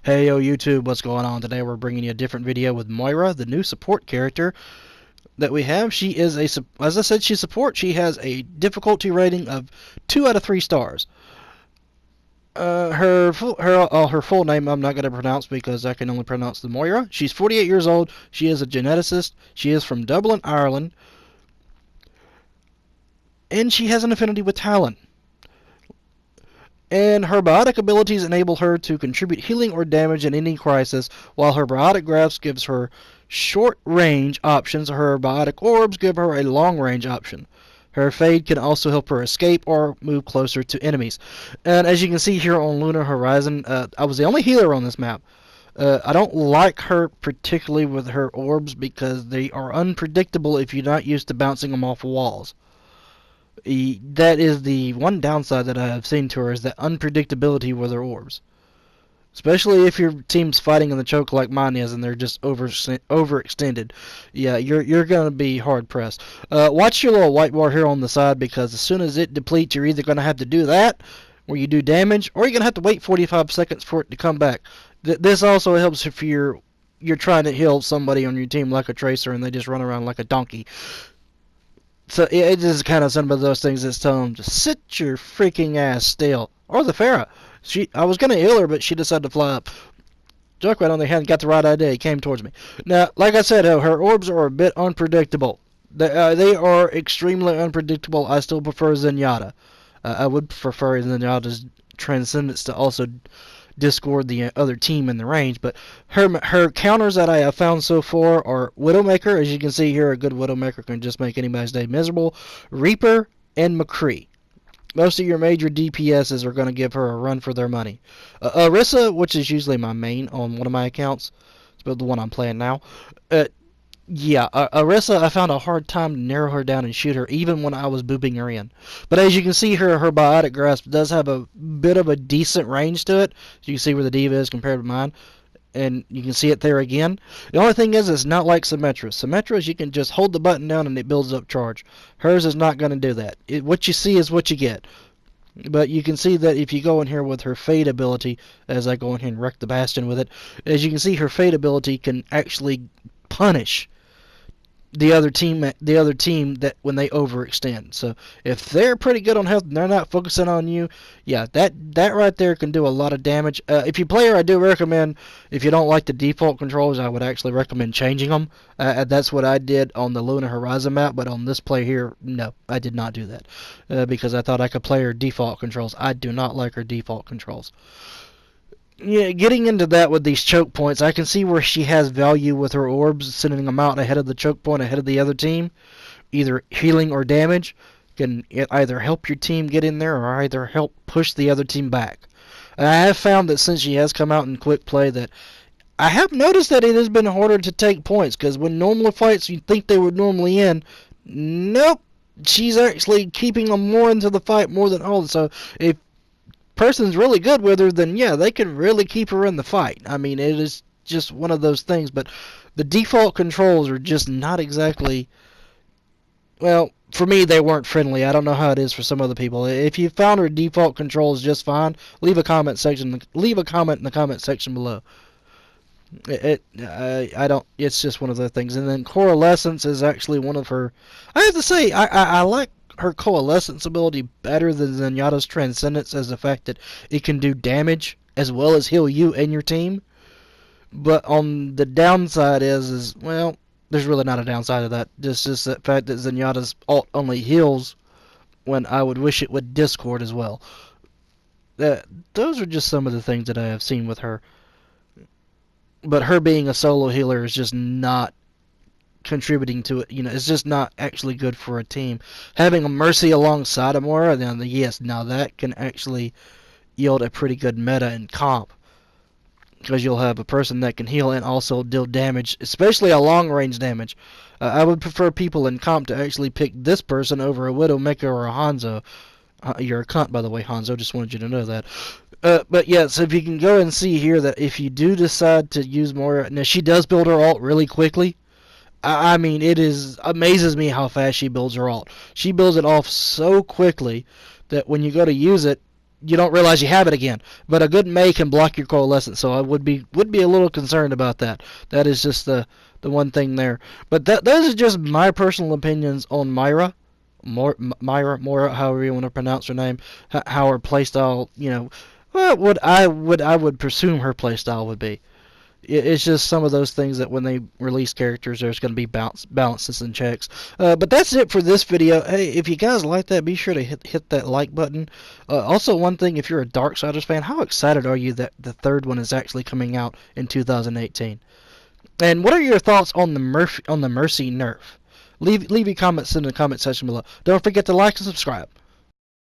Hey yo YouTube, what's going on? Today we're bringing you a different video with Moira, the new support character that we have. She is as I said, she's support. She has a difficulty rating of 2 out of 3 stars. Her full name I'm not going to pronounce because I can only pronounce the Moira. She's 48 years old. She is a geneticist. She is from Dublin, Ireland. And she has an affinity with Talon. And her biotic abilities enable her to contribute healing or damage in any crisis, while her biotic grasp gives her short range options. Her biotic orbs give her a long range option. Her fade can also help her escape or move closer to enemies. And as you can see here on Lunar Horizon, I was the only healer on this map. I don't like her particularly with her orbs because they are unpredictable if you're not used to bouncing them off walls. That is the one downside that I have seen to her, is that unpredictability with her orbs. Especially if your team's fighting in the choke like mine is and they're just overextended. Yeah, you're going to be hard pressed. Watch your little white bar here on the side, because as soon as it depletes, you're either going to have to do that, where you do damage, or you're going to have to wait 45 seconds for it to come back. This also helps if you're trying to heal somebody on your team like a tracer and they just run around like a donkey. So it is kind of some of those things that's telling them to sit your freaking ass still. Or the Farah. I was going to heal her, but she decided to fly up. Junkrat, on the hand, got the right idea. He came towards me. Now, like I said, her orbs are a bit unpredictable. They are extremely unpredictable. I still prefer Zenyatta. I would prefer Zenyatta's Transcendence to also discord the other team in the range, but her counters that I have found so far are Widowmaker. As you can see here, a good Widowmaker can just make anybody's day miserable. Reaper and McCree. Most of your major DPSs are going to give her a run for their money. Orisa, which is usually my main on one of my accounts, it's the one I'm playing now. Yeah, Orisa, I found a hard time to narrow her down and shoot her, even when I was booping her in. But as you can see here, her biotic grasp does have a bit of a decent range to it. So you can see where the diva is compared to mine. And you can see it there again. The only thing is, it's not like Symmetra's. Symmetra's, you can just hold the button down and it builds up charge. Hers is not going to do that. What you see is what you get. But you can see that if you go in here with her Fade ability, as I go in here and wreck the Bastion with it, as you can see, her Fade ability can actually punish the other team that when they overextend. So if they're pretty good on health and they're not focusing on you, yeah, that right there can do a lot of damage. If you play her, I do recommend, if you don't like the default controls, I would actually recommend changing them. That's what I did on the Lunar Horizon map, but on this play here, no, I did not do that, because I thought I could play her default controls. I do not like her default controls. Yeah, getting into that with these choke points, I can see where she has value with her orbs, sending them out ahead of the choke point, ahead of the other team. Either healing or damage can either help your team get in there or either help push the other team back. And I have found that since she has come out in quick play, that I have noticed that it has been harder to take points, because when normal fights you think they would normally end, nope, she's actually keeping them more into the fight more than all. So if person's really good with her, then yeah, they can really keep her in the fight. I mean, it is just one of those things, but the default controls are just not exactly, well, for me they weren't friendly. I don't know how it is for some other people. If you found her default controls just fine, leave a comment in the comment section below. I don't, it's just one of the things. And then Coalescence is actually one of her, I have to say, I like her Coalescence ability better than Zenyatta's Transcendence, as the fact that it can do damage as well as heal you and your team. But on the downside is well, there's really not a downside to that. It's just that fact that Zenyatta's ult only heals when I would wish it would discord as well. Those are just some of the things that I have seen with her. But her being a solo healer is just not contributing to it. It's just not actually good for a team. Having a Mercy alongside a Moira, then yes, now that can actually yield a pretty good meta in comp, because you'll have a person that can heal and also deal damage, especially a long range damage. I would prefer people in comp to actually pick this person over a Widowmaker or a Hanzo. You're a cunt, by the way, Hanzo, just wanted you to know that. But yeah, so if you can go and see here that if you do decide to use Moira, now she does build her ult really quickly. I mean, it is amazes me how fast she builds her ult. She builds it off so quickly that when you go to use it, you don't realize you have it again. But a good Mei can block your coalescence, so I would be a little concerned about that. That is just the one thing there. But those are just my personal opinions on Moira. Moira, however you want to pronounce her name, how her playstyle, what I would presume her playstyle would be. It's just some of those things that when they release characters, there's going to be balances and checks. But that's it for this video. Hey, if you guys like that, be sure to hit that like button. Also, one thing, if you're a Darksiders fan, how excited are you that the third one is actually coming out in 2018? And what are your thoughts on the Mercy nerf? Leave your comments in the comment section below. Don't forget to like and subscribe.